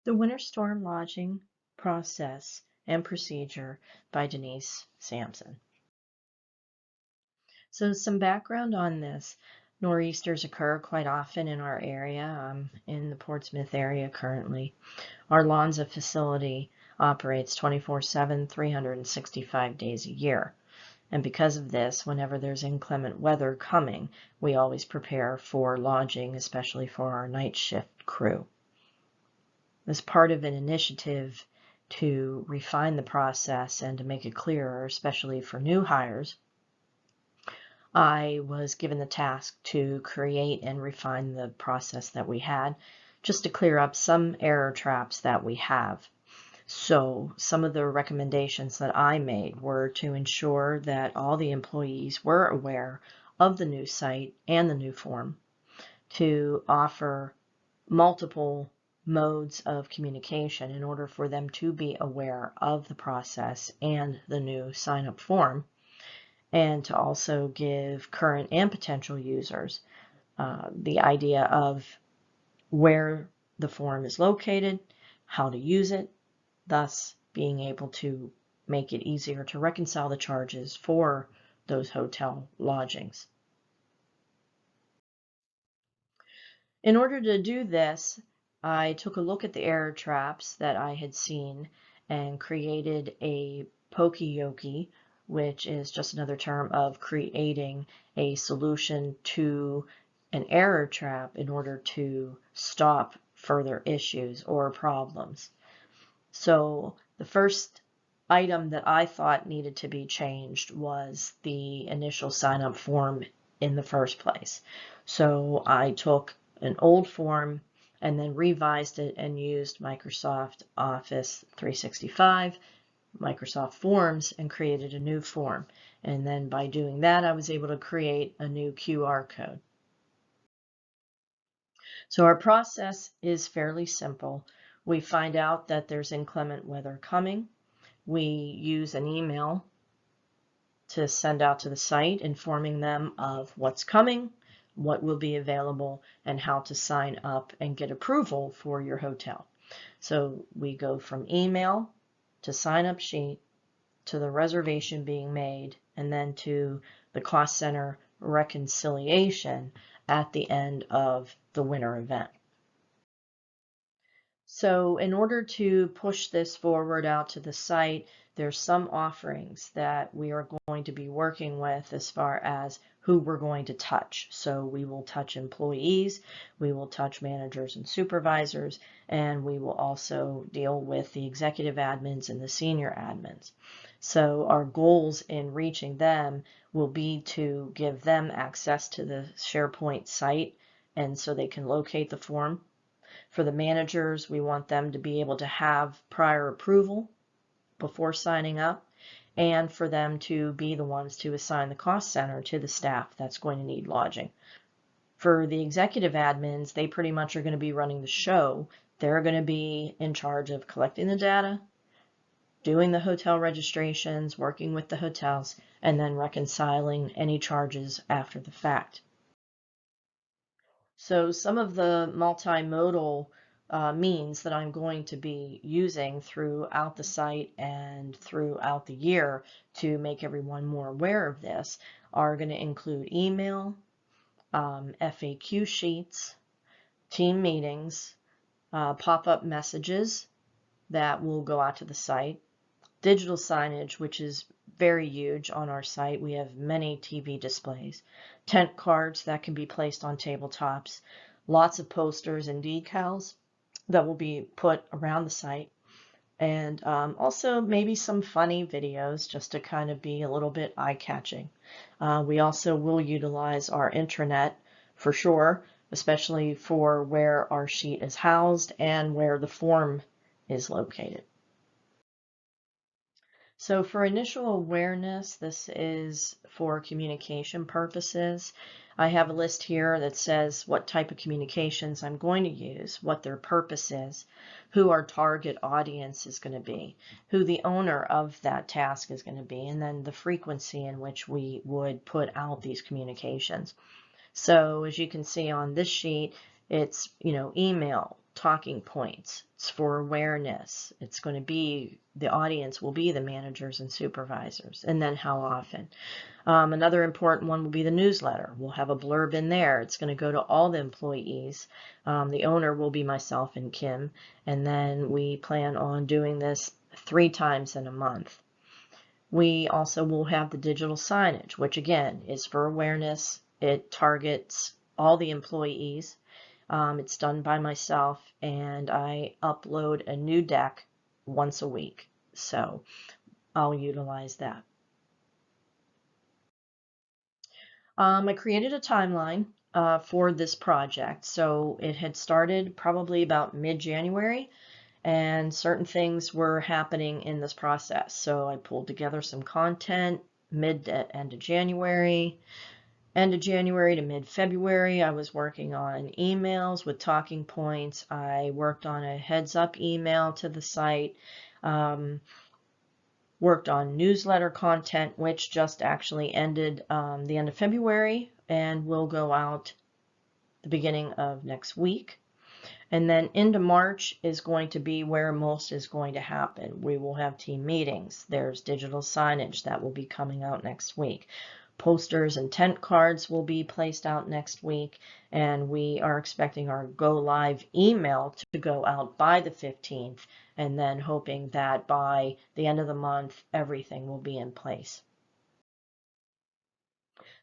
The Winter Storm Lodging Process and Procedure by Denise Sampson. So some background on this. Nor'easters occur quite often in our area. I'm in the Portsmouth area currently. Our Lonza facility operates 24/7, 365 days a year. And because of this, whenever there's inclement weather coming, we always prepare for lodging, especially for our night shift crew. As part of an initiative to refine the process and to make it clearer, especially for new hires, I was given the task to create and refine the process that we had, just to clear up some error traps that we have. So some of the recommendations that I made were to ensure that all the employees were aware of the new site and the new form, to offer multiple modes of communication in order for them to be aware of the process and the new sign-up form, and to also give current and potential users the idea of where the form is located, how to use it, thus being able to make it easier to reconcile the charges for those hotel lodgings. In order to do this, I took a look at the error traps that I had seen and created a pokeyoke, which is just another term of creating a solution to an error trap in order to stop further issues or problems. So the first item that I thought needed to be changed was the initial sign-up form in the first place. So I took an old form and then revised it and used Microsoft Office 365, Microsoft Forms, and created a new form. And then by doing that, I was able to create a new QR code. So our process is fairly simple. We find out that there's inclement weather coming. We use an email to send out to the site informing them of what's coming, what will be available, and how to sign up and get approval for your hotel. So we go from email to sign up sheet to the reservation being made, and then to the cost center reconciliation at the end of the winter event. So in order to push this forward out to the site, there's some offerings that we are going to be working with as far as who we're going to touch. So we will touch employees, we will touch managers and supervisors, and we will also deal with the executive admins and the senior admins. So our goals in reaching them will be to give them access to the SharePoint site, and so they can locate the form. For the managers, we want them to be able to have prior approval before signing up, and for them to be the ones to assign the cost center to the staff that's going to need lodging. For the executive admins, they pretty much are going to be running the show. They're going to be in charge of collecting the data, doing the hotel registrations, working with the hotels, and then reconciling any charges after the fact. So some of the multimodal means that I'm going to be using throughout the site and throughout the year to make everyone more aware of this are going to include email, FAQ sheets, team meetings, pop-up messages that will go out to the site, digital signage, which is very huge on our site. We have many TV displays, tent cards that can be placed on tabletops, lots of posters and decals that will be put around the site, and also maybe some funny videos just to kind of be a little bit eye-catching. We also will utilize our intranet for sure, especially for where our sheet is housed and where the form is located. So for initial awareness, this is for communication purposes. I have a list here that says what type of communications I'm going to use, what their purpose is, who our target audience is going to be, who the owner of that task is going to be, and then the frequency in which we would put out these communications. So as you can see on this sheet, it's, email, talking points. It's for awareness. It's going to be, the audience will be the managers and supervisors. And then how often. Another important one will be the newsletter. We'll have a blurb in there. It's going to go to all the employees. The owner will be myself and Kim. And then we plan on doing this 3 times in a month. We also will have the digital signage, which again is for awareness. It targets all the employees. It's done by myself, and I upload a new deck once a week. So I'll utilize that. I created a timeline for this project. So it had started probably about mid-January, and certain things were happening in this process. So I pulled together some content mid to end of January. End of January to mid-February, I was working on emails with talking points. I worked on a heads-up email to the site. Worked on newsletter content, which just actually ended the end of February and will go out the beginning of next week. And then into March is going to be where most is going to happen. We will have team meetings. There's digital signage that will be coming out next week. Posters and tent cards will be placed out next week, and we are expecting our go live email to go out by the 15th, and then hoping that by the end of the month everything will be in place.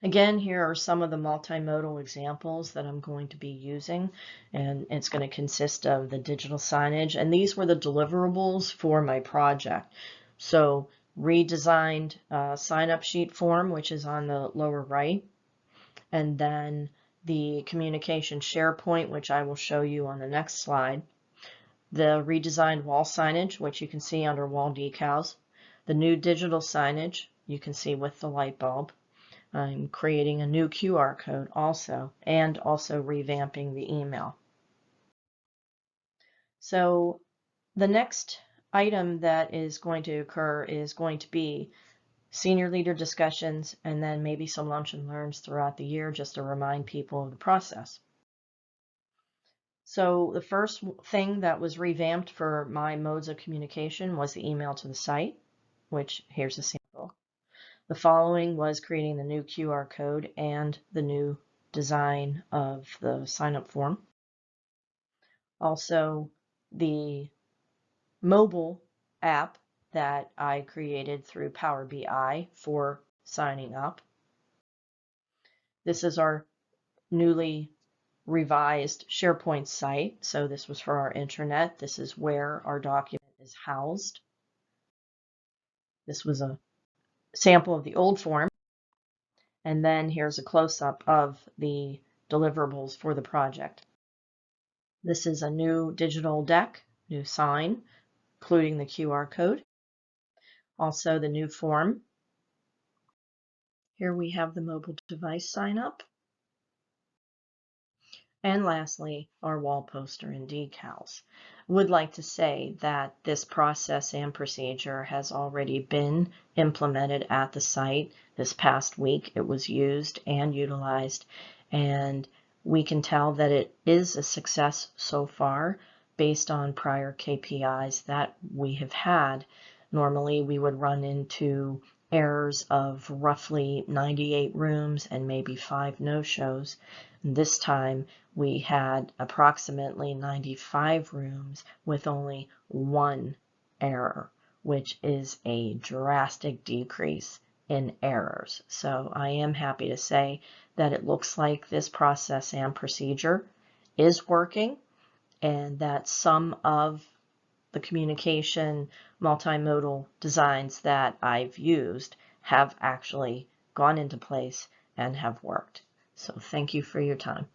Again, here are some of the multimodal examples that I'm going to be using, and it's going to consist of the digital signage, and these were the deliverables for my project. So redesigned sign-up sheet form, which is on the lower right, and then the communication SharePoint, which I will show you on the next slide, the redesigned wall signage, which you can see under wall decals, the new digital signage you can see with the light bulb. I'm creating a new QR code also, and also revamping the email. So the next item that is going to occur is going to be senior leader discussions, and then maybe some lunch and learns throughout the year just to remind people of the process. So the first thing that was revamped for my modes of communication was the email to the site, which here's a sample. The following was creating the new QR code and the new design of the sign-up form. Also, the mobile app that I created through Power BI for signing up. This is our newly revised SharePoint site. So this was for our intranet. This is where our document is housed. This was a sample of the old form. And then here's a close-up of the deliverables for the project. This is a new digital deck, new sign, including the QR code. Also the new form. Here we have the mobile device sign up. And lastly, our wall poster and decals. Would like to say that this process and procedure has already been implemented at the site. This past week it was used and utilized, and we can tell that it is a success so far based on prior KPIs that we have had. Normally we would run into errors of roughly 98 rooms and maybe 5 no-shows. This time we had approximately 95 rooms with only 1 error, which is a drastic decrease in errors. So I am happy to say that it looks like this process and procedure is working, and that some of the communication multimodal designs that I've used have actually gone into place and have worked. So thank you for your time.